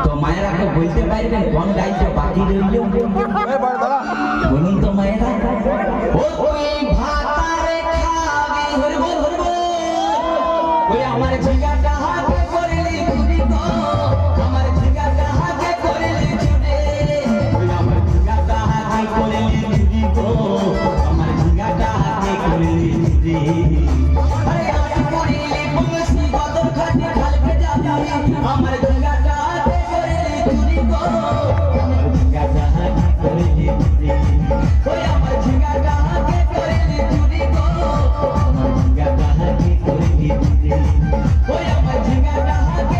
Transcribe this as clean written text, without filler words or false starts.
তো মায়েরা তো বলতে পারবেন কোন দায়িত্ব বাকি রইল বলুন তো মায়েরা। ওই ভাতারে খাবি হরব হরব ওই আমার ঝিঙ্গাটা হাতে করলি চুরি গো আমার ঝিঙ্গাটা হাতে করলি চুরি ওই আমার ঝিঙ্গাটা হাতে করলি চুরি গো আমার ঝিঙ্গাটা হাতে করলি চুরি। আরে আমি করলি বংশী গদর খাটি খালকে যাবি আমার ঝিঙ্গাটা হাতে করলি চুরি গো আমার ঝিঙ্গাটা হাতে করলি চুরি ওই আমার ঝিঙ্গাটা হাতে করলি চুরি গো আমার ঝিঙ্গাটা হাতে করলি চুরি ওই আমার ঝিঙ্গাটা হাতে